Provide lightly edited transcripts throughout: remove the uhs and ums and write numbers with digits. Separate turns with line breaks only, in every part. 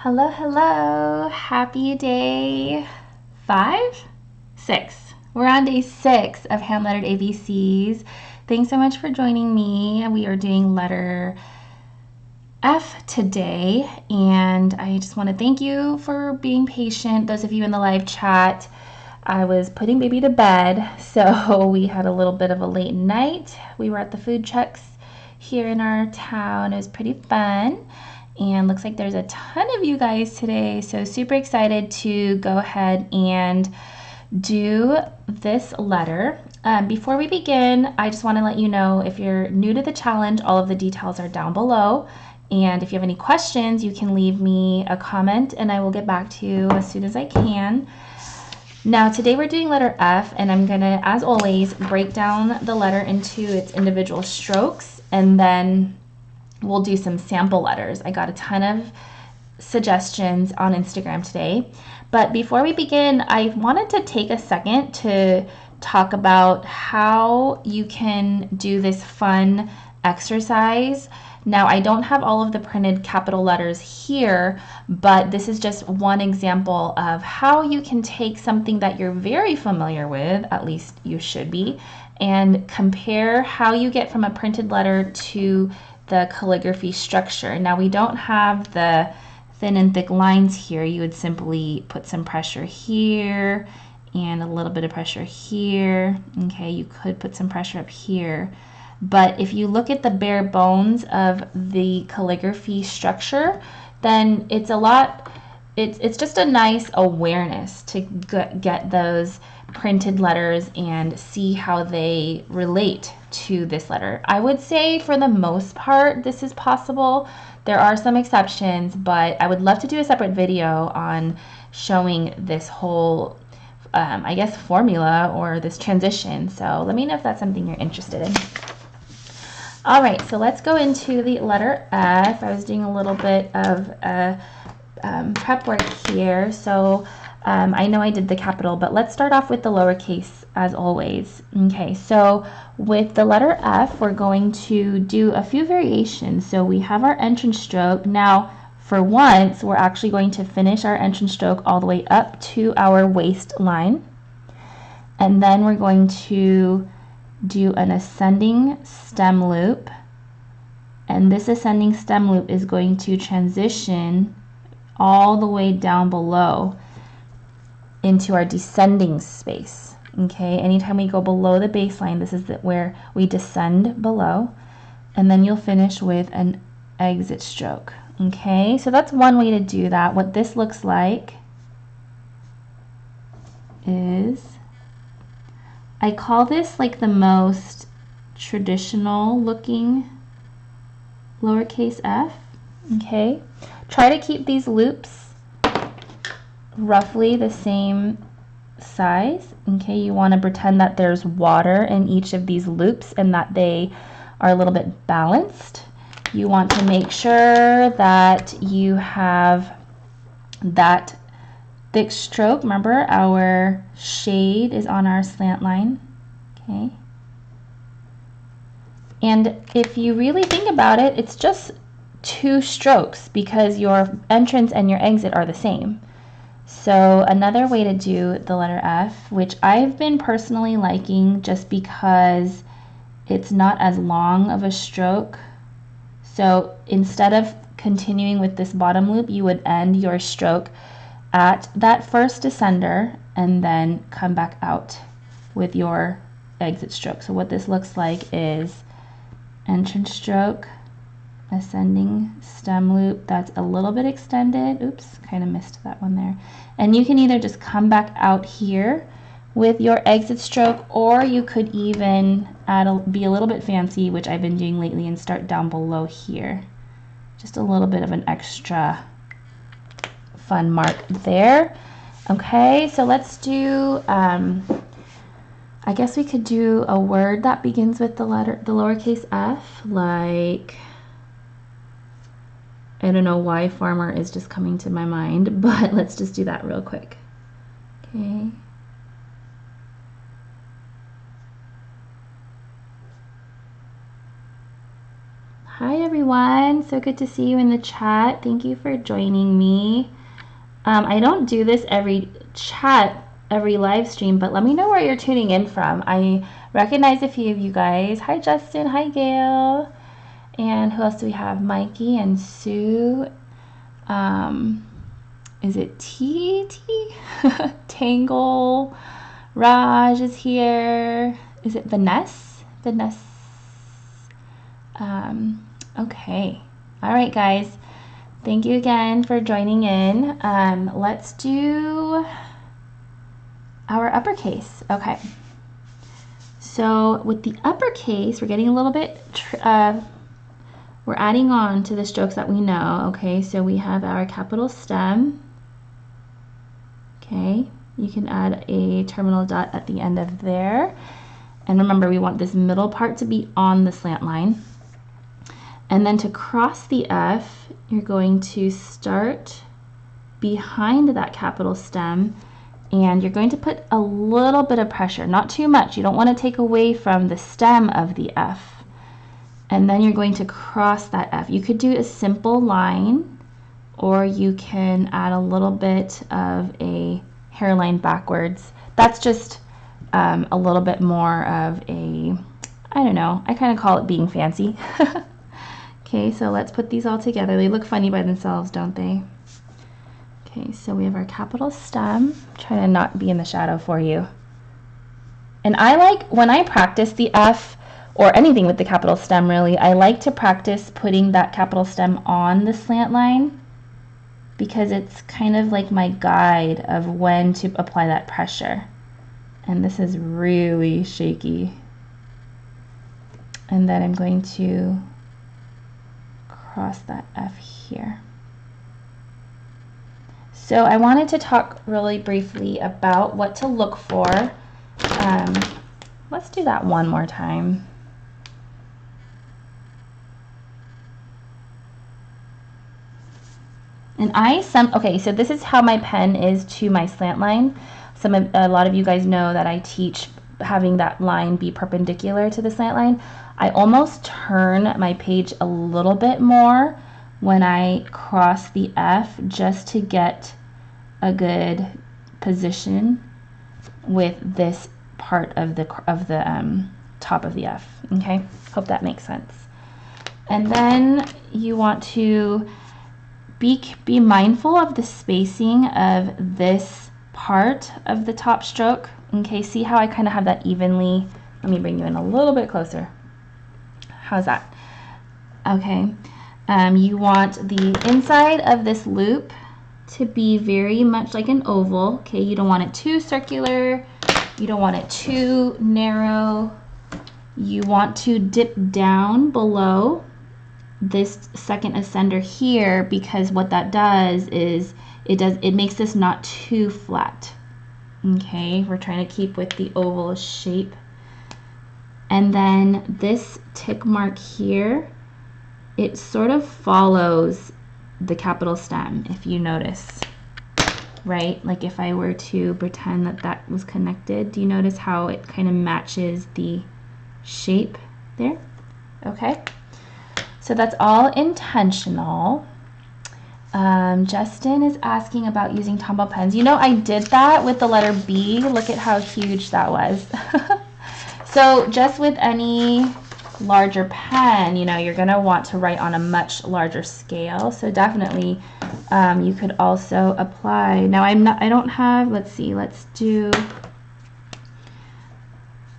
Hello, hello. Happy day 5? 6. We're on day 6 of Handlettered ABCs. Thanks so much for joining me. We are doing letter F today, and I just want to thank you for being patient. Those of you in the live chat, I was putting baby to bed, so we had a little bit of a late night. We were at the food trucks here in our town. It was pretty fun. And looks like there's a ton of you guys today, so super excited to go ahead and do this letter. Before we begin, I just want to let you know, if you're new to the challenge, all of the details are down below. And if you have any questions, you can leave me a comment and I will get back to you as soon as I can. Now today we're doing letter F, and I'm gonna, as always, break down the letter into its individual strokes, and then we'll do some sample letters. I got a ton of suggestions on Instagram today. But before we begin, I wanted to take a second to talk about how you can do this fun exercise. Now, I don't have all of the printed capital letters here, but this is just one example of how you can take something that you're very familiar with, at least you should be, and compare how you get from a printed letter to the calligraphy structure. Now, we don't have the thin and thick lines here. You would simply put some pressure here and a little bit of pressure here. Okay, you could put some pressure up here. But if you look at the bare bones of the calligraphy structure, then it's a lot, it's just a nice awareness to get those printed letters and see how they relate to this letter. I would say for the most part this is possible. There are some exceptions, but I would love to do a separate video on showing this whole I guess formula or this transition. So let me know if that's something you're interested in. All right, so let's go into the letter F. I was doing a little bit of prep work here, so I know I did the capital, but let's start off with the lowercase as always. Okay, so with the letter F, we're going to do a few variations. So we have our entrance stroke. Now, for once, we're actually going to finish our entrance stroke all the way up to our waistline. And then we're going to do an ascending stem loop. And this ascending stem loop is going to transition all the way down below into our descending space. Okay, anytime we go below the baseline, this is where we descend below, and then you'll finish with an exit stroke. Okay, so that's one way to do that. What this looks like is, I call this like the most traditional looking lowercase f. Okay, try to keep these loops roughly the same size. Okay, you want to pretend that there's water in each of these loops and that they are a little bit balanced. You want to make sure that you have that thick stroke. Remember, our shade is on our slant line. Okay, and if you really think about it, it's just 2 strokes because your entrance and your exit are the same. So another way to do the letter F, which I've been personally liking just because it's not as long of a stroke. So instead of continuing with this bottom loop, you would end your stroke at that first descender and then come back out with your exit stroke. So what this looks like is entrance stroke, ascending stem loop that's a little bit extended. Oops, kind of missed that one there. And you can either just come back out here with your exit stroke, or you could even be a little bit fancy, which I've been doing lately, and start down below here. Just a little bit of an extra fun mark there. Okay, so let's do, I guess we could do a word that begins with the lowercase f, like, I don't know why farmer is just coming to my mind, but let's just do that real quick. Okay. Hi everyone, so good to see you in the chat. Thank you for joining me. I don't do this every live stream, but let me know where you're tuning in from. I recognize a few of you guys. Hi Justin, hi Gail. And who else do we have? Mikey and Sue. Is it T? Tangle. Raj is here. Is it Vanessa? Okay. All right, guys. Thank you again for joining in. Let's do our uppercase. Okay. So with the uppercase, we're getting a little bit, we're adding on to the strokes that we know. Okay, so we have our capital stem. Okay, you can add a terminal dot at the end of there. And remember, we want this middle part to be on the slant line. And then to cross the F, you're going to start behind that capital stem, and you're going to put a little bit of pressure, not too much. You don't want to take away from the stem of the F. And then you're going to cross that F. You could do a simple line, or you can add a little bit of a hairline backwards. That's just a little bit more of a, I don't know, I kind of call it being fancy. Okay, so let's put these all together. They look funny by themselves, don't they? Okay, so we have our capital stem. Try to not be in the shadow for you. And I like, when I practice the F, or anything with the capital stem really, I like to practice putting that capital stem on the slant line, because it's kind of like my guide of when to apply that pressure. And this is really shaky. And then I'm going to cross that F here. So I wanted to talk really briefly about what to look for. Let's do that one more time. And okay, so this is how my pen is to my slant line. A lot of you guys know that I teach having that line be perpendicular to the slant line. I almost turn my page a little bit more when I cross the F, just to get a good position with this part of the top of the F. Okay, hope that makes sense. And then you want to be mindful of the spacing of this part of the top stroke. Okay, see how I kind of have that evenly. Let me bring you in a little bit closer. How's that? Okay, you want the inside of this loop to be very much like an oval. Okay, you don't want it too circular, you don't want it too narrow. You want to dip down below this second ascender here, because what that does is it makes this not too flat. Okay, we're trying to keep with the oval shape. And then this tick mark here, it sort of follows the capital stem, if you notice, right? Like if I were to pretend that that was connected, do you notice how it kind of matches the shape there? Okay, so that's all intentional. Justin is asking about using Tombow pens. You know, I did that with the letter B. Look at how huge that was. So just with any larger pen, you know, you're going to want to write on a much larger scale. So definitely you could also apply. Now I don't have, let's see, let's do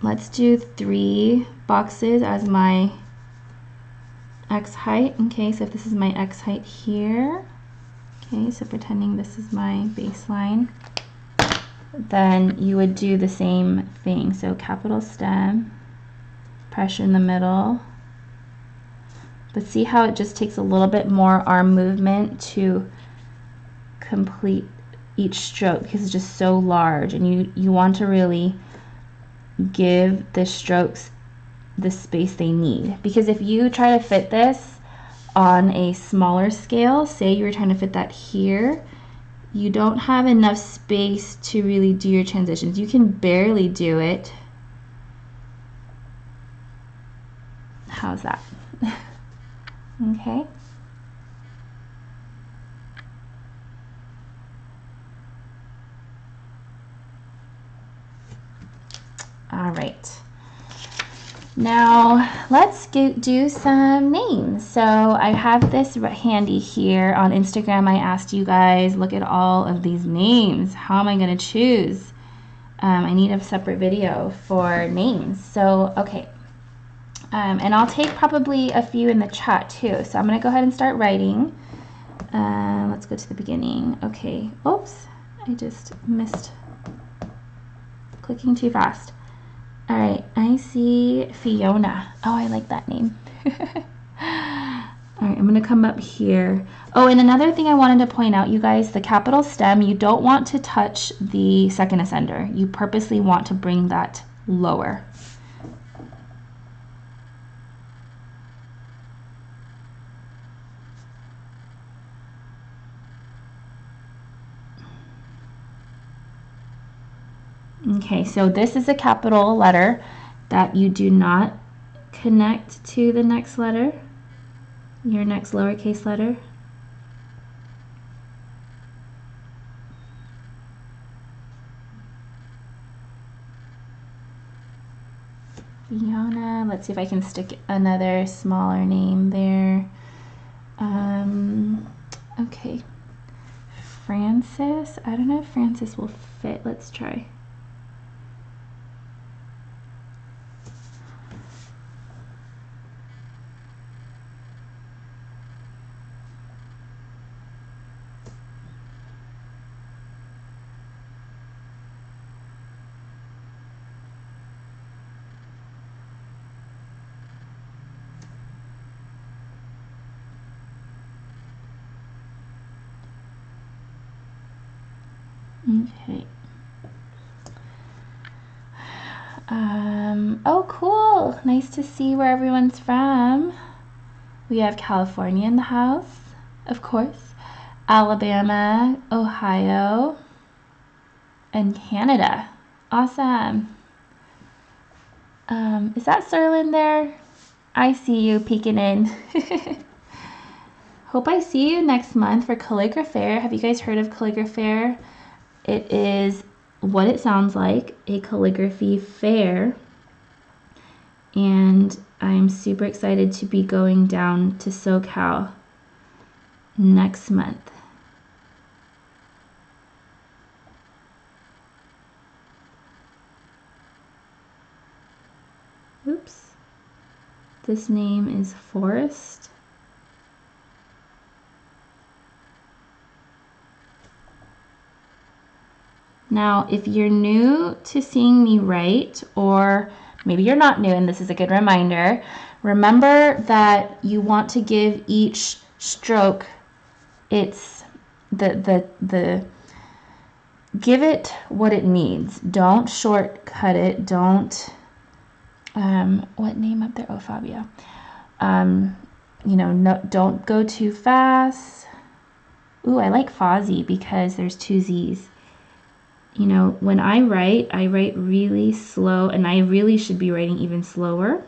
3 boxes as my X height. Okay, so if this is my X height here, okay, so pretending this is my baseline, then you would do the same thing. So capital stem, pressure in the middle, but see how it just takes a little bit more arm movement to complete each stroke, because it's just so large, and you want to really give the strokes the space they need. Because if you try to fit this on a smaller scale, say you were trying to fit that here, you don't have enough space to really do your transitions. You can barely do it. How's that? Okay. All right. Now let's do some names. So I have this handy here on Instagram. I asked you guys, look at all of these names. How am I going to choose? I need a separate video for names. So, okay. And I'll take probably a few in the chat too. So I'm going to go ahead and start writing. Let's go to the beginning. Okay. Oops. I just missed clicking too fast. All right, I see Fiona. Oh, I like that name. All right, I'm gonna come up here. Oh, and another thing I wanted to point out, you guys, the capital stem, you don't want to touch the second ascender. You purposely want to bring that lower. Okay, so this is a capital letter that you do not connect to the next letter, your next lowercase letter. Fiona, let's see if I can stick another smaller name there. Okay. Francis, I don't know if Francis will fit. Let's try. Okay. Oh, cool. Nice to see where everyone's from. We have California in the house, of course, Alabama, Ohio, and Canada. Awesome. Is that Serlin there? I see you peeking in. Hope I see you next month for Calligraphy. Have you guys heard of Calligraphy? It is what it sounds like, a calligraphy fair. And I'm super excited to be going down to SoCal next month. Oops. This name is Forrest. Now, if you're new to seeing me write, or maybe you're not new and this is a good reminder, remember that you want to give each stroke its give it what it needs. Don't shortcut it. Don't what name up there? Oh, Fabio. You know, no, don't go too fast. Ooh, I like Fozzie because there's two Z's. You know, when I write really slow, and I really should be writing even slower.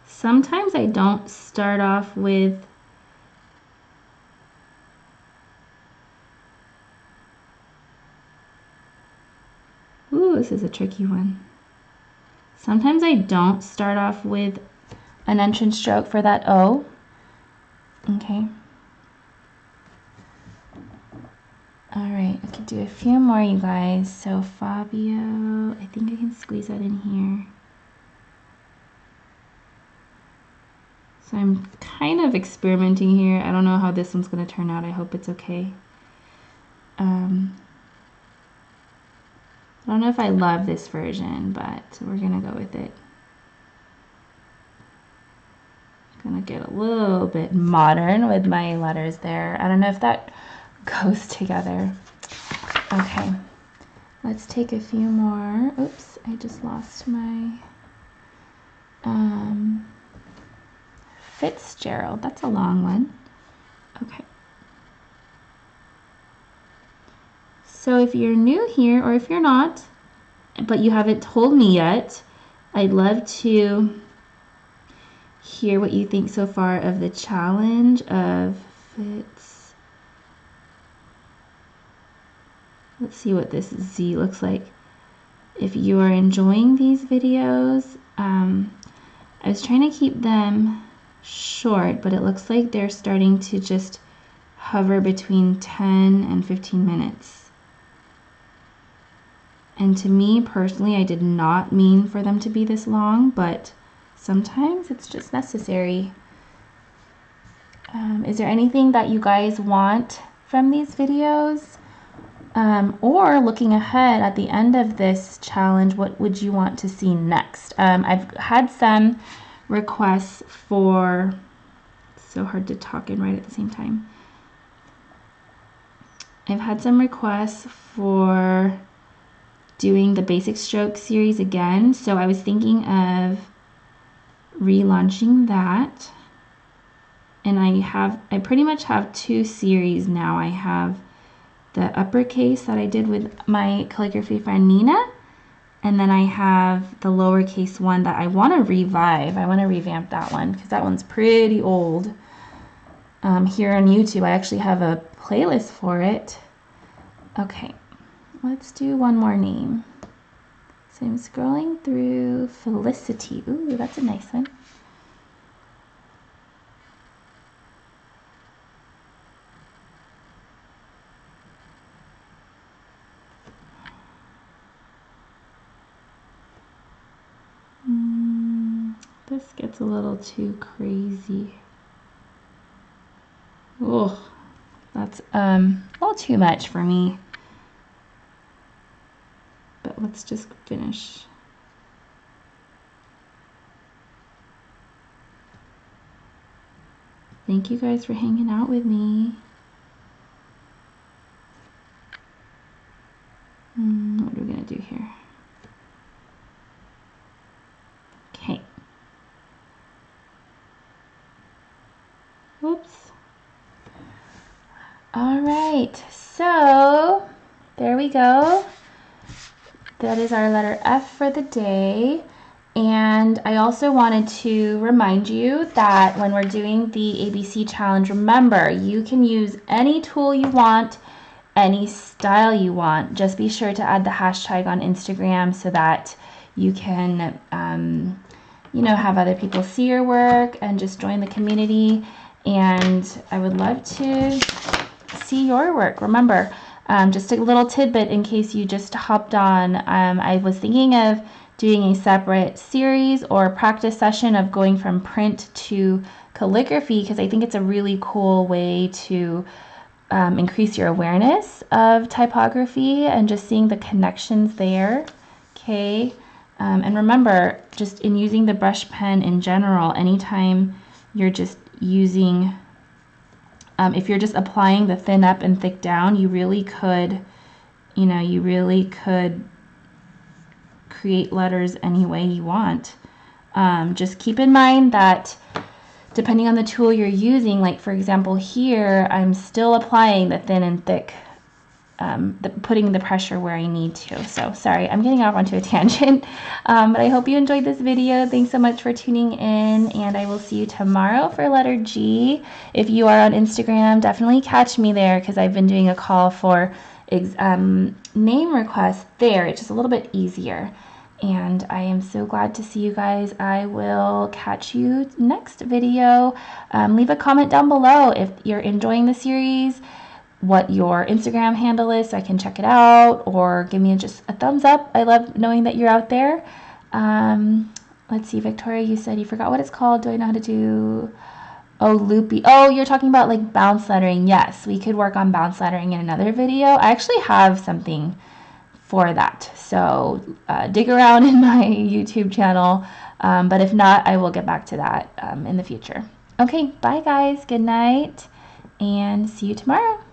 Sometimes I don't start off with ooh, this is a tricky one. Sometimes I don't start off with an entrance stroke for that O. Okay. All right, I could do a few more, you guys. So Fabio, I think I can squeeze that in here. So I'm kind of experimenting here. I don't know how this one's going to turn out. I hope it's okay. I don't know if I love this version, but we're going to go with it. Gonna get a little bit modern with my letters there. I don't know if that goes together. Okay, let's take a few more. Oops, I just lost my Fitzgerald. That's a long one. Okay. So if you're new here, or if you're not, but you haven't told me yet, I'd love to hear what you think so far of the challenge of fits. Let's see what this Z looks like. If you are enjoying these videos, I was trying to keep them short, but it looks like they're starting to just hover between 10 and 15 minutes. And to me personally, I did not mean for them to be this long, but sometimes it's just necessary. Is there anything that you guys want from these videos? Or looking ahead at the end of this challenge, what would you want to see next? I've had some requests for, so hard to talk and write at the same time. I've had some requests for doing the basic stroke series again, so I was thinking of relaunching that. And I pretty much have two series now. I have the uppercase that I did with my calligraphy friend Nina, and then I have the lowercase one that I want to revive. I want to revamp that one because that one's pretty old. Here on YouTube, I actually have a playlist for it. Okay, let's do one more name. So I'm scrolling through Felicity. Ooh, that's a nice one. This gets a little too crazy. Oh, that's a little too much for me. But let's just finish. Thank you guys for hanging out with me. What are we gonna do here? Okay. Whoops. All right, so there we go. That is our letter F for the day. And I also wanted to remind you that when we're doing the ABC challenge, remember, you can use any tool you want, any style you want. Just be sure to add the hashtag on Instagram so that you can, have other people see your work and just join the community. And I would love to see your work. Remember, just a little tidbit in case you just hopped on. I was thinking of doing a separate series or practice session of going from print to calligraphy because I think it's a really cool way to increase your awareness of typography and just seeing the connections there. Okay, and remember, just in using the brush pen in general, anytime you're just using, if you're just applying the thin up and thick down, you really could create letters any way you want. Just keep in mind that depending on the tool you're using, like for example here, I'm still applying the thin and thick, putting the pressure where I need to. So sorry, I'm getting off onto a tangent, but I hope you enjoyed this video. Thanks so much for tuning in, and I will see you tomorrow for letter G. If you are on Instagram, definitely catch me there because I've been doing a call for name requests there. It's just a little bit easier. And I am so glad to see you guys. I will catch you next video. Leave a comment down below if you're enjoying the series, what your Instagram handle is so I can check it out, or give me just a thumbs up. I love knowing that you're out there. Let's see, Victoria, you said you forgot what it's called. Do I know how to do? Oh, loopy. Oh, you're talking about like bounce lettering. Yes, we could work on bounce lettering in another video. I actually have something for that. So dig around in my YouTube channel. But if not, I will get back to that in the future. Okay, bye guys. Good night and see you tomorrow.